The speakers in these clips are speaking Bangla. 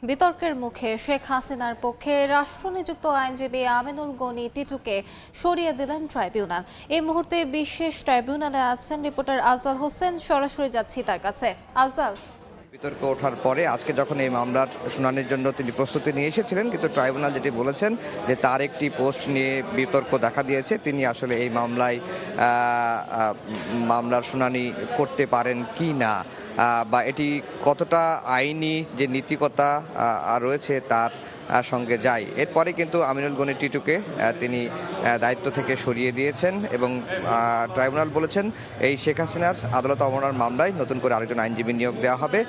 বিতর্কের মুখে শেখ হাসিনার পক্ষে রাষ্ট্রনিযুক্ত আইনজীবী আমিনুল গনি টিটুকে সরিয়ে দিলেন ট্রাইব্যুনাল। এই মুহূর্তে বিশেষ ট্রাইব্যুনালে আছেন রিপোর্টার আফজাল হোসেন। সরাসরি যাচ্ছি তার কাছে। আফজাল, বিতর্ক ওঠার পরে আজকে যখন এই মামলার শুনানির জন্য তিনি প্রস্তুতি নিয়ে এসেছিলেন, কিন্তু ট্রাইব্যুনাল যেটি বলেছেন যে তার একটি পোস্ট নিয়ে বিতর্ক দেখা দিয়েছে, তিনি আসলে এই মামলার শুনানি করতে পারেন কি না, বা এটি কতটা আইনি যে নীতিকতা রয়েছে তার সঙ্গে যায়। এরপরে কিন্তু আমিনুল গনি টিটুকে তিনি দায়িত্ব থেকে সরিয়ে দিয়েছেন এবং ট্রাইব্যুনাল বলেছেন এই শেখ হাসিনার আদালত অবমাননার মামলায় নতুন করে আরেকজন আইনজীবী নিয়োগ দেওয়া হবে।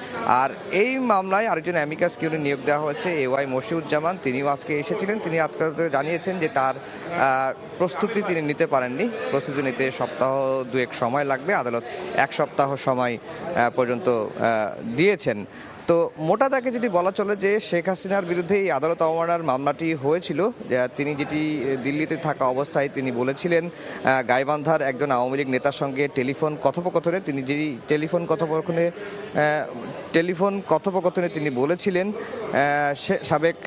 আর এই মামলায় আরেকজন অ্যামিকাস কিউরি নিয়োগ দেওয়া হয়েছে এওয়াই মশিউজ্জামান। তিনিও আজকে এসেছিলেন। তিনি আজকে জানিয়েছেন যে তার প্রস্তুতি তিনি নিতে পারেননি। প্রস্তুতি নিতে সপ্তাহ দুয়েক সময় লাগবে। আদালত এক সপ্তাহ সময় পর্যন্ত দিয়েছেন। তো মোটা দাগে যদি বলা চলে যে শেখ হাসিনার বিরুদ্ধে এই আদালত অবমাননার মামলাটি হয়েছিল, তিনি যেটি দিল্লিতে থাকা অবস্থায় তিনি বলেছিলেন গাইবান্ধার একজন আওয়ামী লীগ নেতার সঙ্গে টেলিফোন কথোপকথনে তিনি বলেছিলেন সাবেক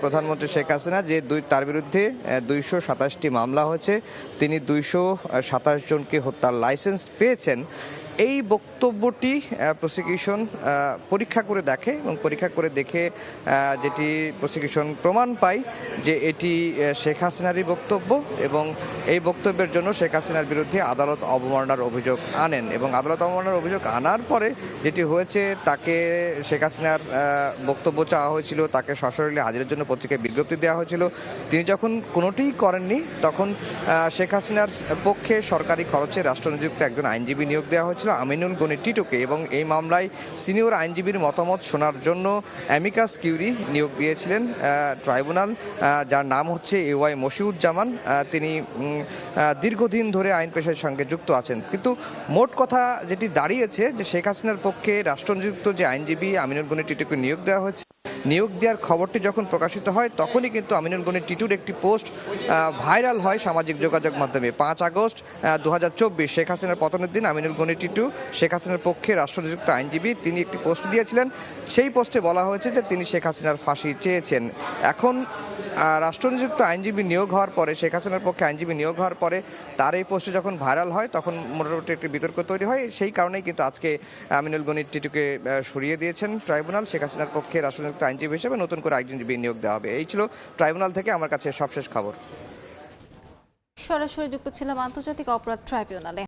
প্রধানমন্ত্রী শেখ হাসিনা যে তার বিরুদ্ধে 227টি মামলা হয়েছে, তিনি 227 জনকে হত্যার লাইসেন্স পেয়েছেন। এই বক্তব্যটি প্রসিকিউশন পরীক্ষা করে দেখে এবং পরীক্ষা করে দেখে যেটি প্রসিকিউশন প্রমাণ পায় যে এটি শেখ হাসিনারই বক্তব্য এবং এই বক্তব্যের জন্য শেখ হাসিনার বিরুদ্ধে আদালত অবমাননার অভিযোগ আনেন এবং আদালত অবমাননার অভিযোগ আনার পরে যেটি হয়েছে, তাকে শেখ হাসিনার বক্তব্য চাওয়া হয়েছিল, তাকে সশরীরে হাজিরের জন্য পত্রিকায় বিজ্ঞপ্তি দেওয়া হয়েছিল। তিনি যখন কোনোটিই করেননি, তখন শেখ হাসিনার পক্ষে সরকারি খরচে রাষ্ট্রনিযুক্ত একজন আইনজীবী নিয়োগ দেওয়া হয়েছিল আমিনুল গনি টিটুকে এবং এই মামলায় সিনিয়র আইনজীবীর মতামত শোনার জন্য অ্যামিকাস কিউরি নিয়োগ দিয়েছিলেন ট্রাইব্যুনাল, যার নাম হচ্ছে এওয়াই মশিউজ্জামান। তিনি দীর্ঘদিন ধরে আইন পেশার সঙ্গে যুক্ত আছেন। কিন্তু মোট কথা যেটি দাঁড়িয়েছে যে শেখ হাসিনার পক্ষে রাষ্ট্রনিযুক্ত যে আইনজীবী আমিনুল গনি টিটুকে নিয়োগ দেওয়া হয়েছে, নিয়োগ দেওয়ার খবরটি যখন প্রকাশিত হয় তখনই কিন্তু আমিনুল গনি টিটুর একটি পোস্ট ভাইরাল হয় সামাজিক যোগাযোগ মাধ্যমে। 5 আগস্ট 2024 শেখ হাসিনার পতনের দিন আমিনুল গনি টিটু শেখ হাসিনার পক্ষে রাষ্ট্রনিযুক্ত আইনজীবী, তিনি একটি পোস্ট দিয়েছিলেন। সেই পোস্টে বলা হয়েছে যে তিনি শেখ হাসিনার ফাঁসি চেয়েছেন। এখন রাষ্ট্রনিযুক্ত আইনজীবী নিয়োগ হওয়ার পরে, শেখ হাসিনার পক্ষে আইনজীবী নিয়োগ হওয়ার পরে তার এই পোস্টে যখন ভাইরাল হয় তখন মোটামুটি একটি বিতর্ক তৈরি হয়। সেই কারণেই কিন্তু আজকে আমিনুল গনি টিটুকে সরিয়ে দিয়েছেন ট্রাইব্যুনাল। শেখ হাসিনার পক্ষে রাষ্ট্রনিযুক্ত আইনজীবী হিসেবে নতুন করে আইনজীবী নিয়োগ দেওয়া হবে। এই ছিল ট্রাইব্যুনাল থেকে আমার কাছে সবশেষ খবর। সরাসরি যুক্ত ছিলাম আন্তর্জাতিক অপরাধ ট্রাইব্যুনালে।